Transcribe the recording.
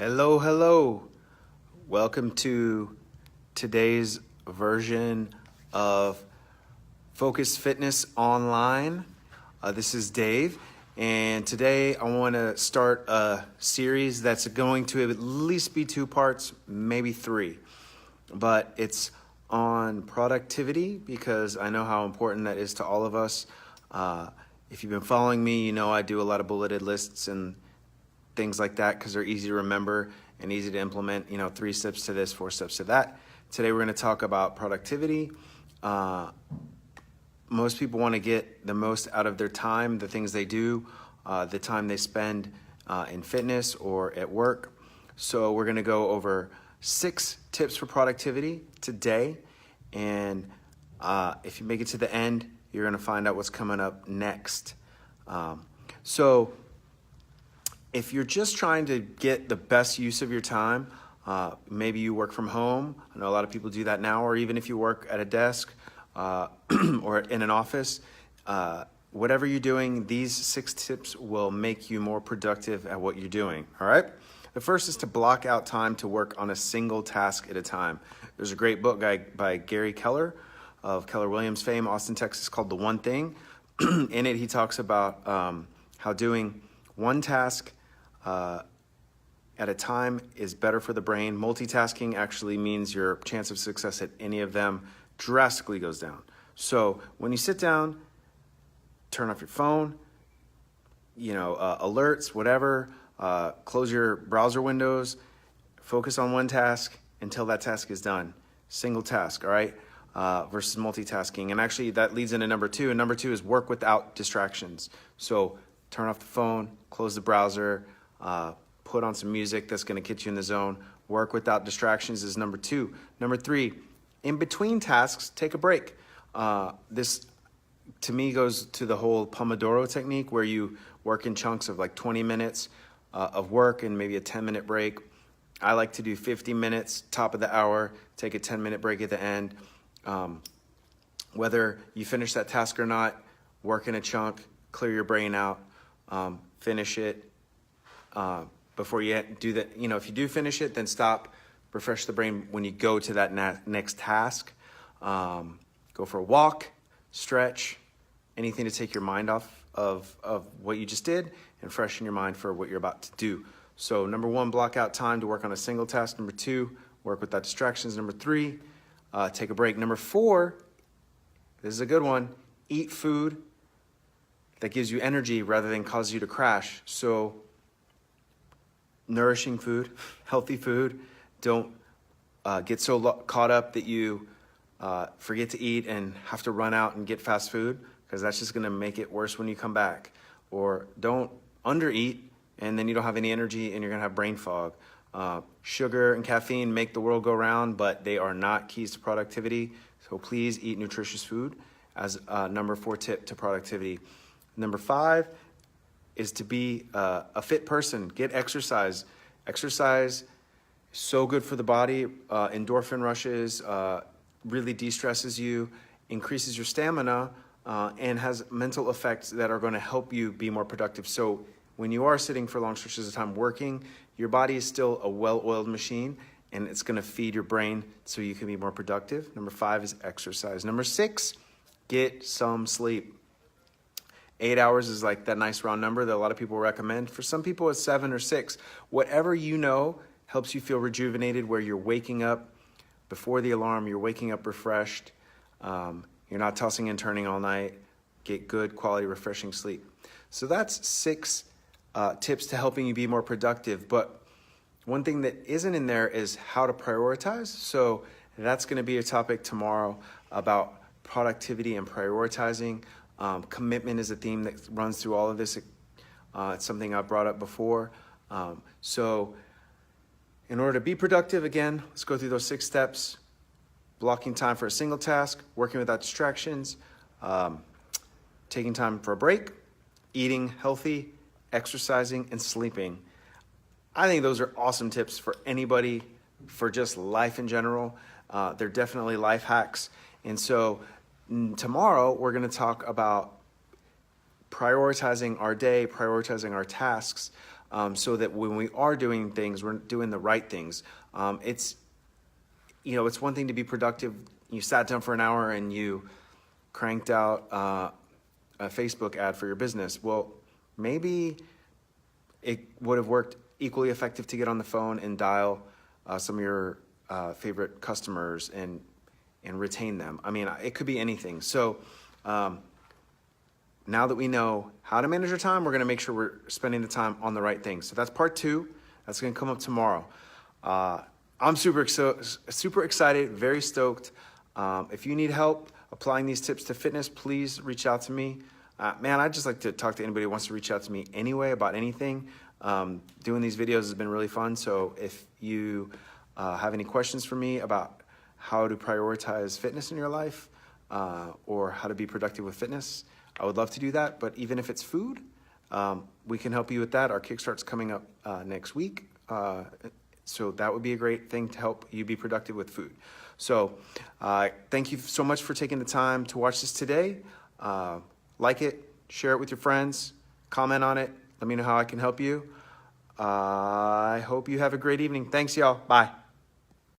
Hello, hello. Welcome to today's version of Focus Fitness Online. This is Dave, and today I want to start a series that's going to at least be 2 parts, maybe 3. But it's on productivity because I know how important that is to all of us. If you've been following me, you know I do a lot of bulleted lists and things like that because they're easy to remember and easy to implement. 3 steps to this, 4 steps to that. Today we're going to talk about productivity. Most people want to get the most out of their time, the things they do, the time they spend in fitness or at work. So we're going to go over 6 tips for productivity today. And if you make it to the end, you're going to find out what's coming up next. So if you're just trying to get the best use of your time, maybe you work from home. I know a lot of people do that now, or even if you work at a desk or in an office, whatever you're doing, these 6 tips will make you more productive at what you're doing, all right? The first is to block out time to work on a single task at a time. There's a great book by Gary Keller of Keller Williams fame, Austin, Texas, called The One Thing. In it, he talks about how doing one task at a time is better for the brain. Multitasking actually means your chance of success at any of them drastically goes down. So when you sit down, turn off your phone, alerts, whatever, close your browser windows, focus on one task until that task is done. Single task, all right, versus multitasking. And actually that leads into number 2. And number 2 is work without distractions. So turn off the phone, close the browser, put on some music that's going to get you in the zone. Work without distractions is number 2. Number 3, in between tasks, take a break. This, to me, goes to the whole Pomodoro technique where you work in chunks of like 20 minutes of work and maybe a 10-minute break. I like to do 50 minutes, top of the hour, take a 10-minute break at the end. Whether you finish that task or not, work in a chunk, clear your brain out, finish it. Before you do that, if you do finish it, then stop, refresh the brain when you go to that next task. Go for a walk, stretch, anything to take your mind off of what you just did and freshen your mind for what you're about to do. So number 1, block out time to work on a single task. Number 2, work without distractions. Number 3, take a break. Number 4, this is a good one, eat food that gives you energy rather than cause you to crash. So nourishing food, healthy food. Don't get so caught up that you forget to eat and have to run out and get fast food, because that's just going to make it worse when you come back. Or don't undereat and then you don't have any energy and you're going to have brain fog. Sugar and caffeine make the world go round, but they are not keys to productivity. So please eat nutritious food as number 4 tip to productivity. Number 5 is to be a fit person. Get exercise. Exercise is so good for the body. Endorphin rushes, really de-stresses you, increases your stamina, and has mental effects that are going to help you be more productive. So when you are sitting for long stretches of time working, your body is still a well-oiled machine, and it's going to feed your brain so you can be more productive. Number 5 is exercise. Number 6, get some sleep. 8 hours is like that nice round number that a lot of people recommend. For some people, it's 7 or 6. Whatever helps you feel rejuvenated, where you're waking up before the alarm, you're waking up refreshed, you're not tossing and turning all night. Get good quality, refreshing sleep. So that's 6 tips to helping you be more productive. But one thing that isn't in there is how to prioritize. So that's going to be a topic tomorrow about productivity and prioritizing. Commitment is a theme that runs through all of this. It's something I've brought up before. So in order to be productive, again, let's go through those 6 steps. Blocking time for a single task, working without distractions, taking time for a break, eating healthy, exercising, and sleeping. I think those are awesome tips for anybody, for just life in general. They're definitely life hacks. And so tomorrow, we're going to talk about prioritizing our day, prioritizing our tasks. so that when we are doing things, we're doing the right things. It's one thing to be productive. You sat down for an hour and you cranked out a Facebook ad for your business. Well, maybe it would have worked equally effective to get on the phone and dial some of your favorite customers and retain them. I mean, it could be anything. So now that we know how to manage our time, we're going to make sure we're spending the time on the right things. So that's part 2. That's going to come up tomorrow. I'm super excited, very stoked. If you need help applying these tips to fitness, please reach out to me. Man, I'd just like to talk to anybody who wants to reach out to me anyway about anything. Doing these videos has been really fun. So if you have any questions for me about how to prioritize fitness in your life or how to be productive with fitness, I would love to do that. But even if it's food, we can help you with that. Our Kickstart's coming up next week. So that would be a great thing to help you be productive with food. So thank you so much for taking the time to watch this today. Like it, share it with your friends, comment on it. Let me know how I can help you. I hope you have a great evening. Thanks, y'all. Bye.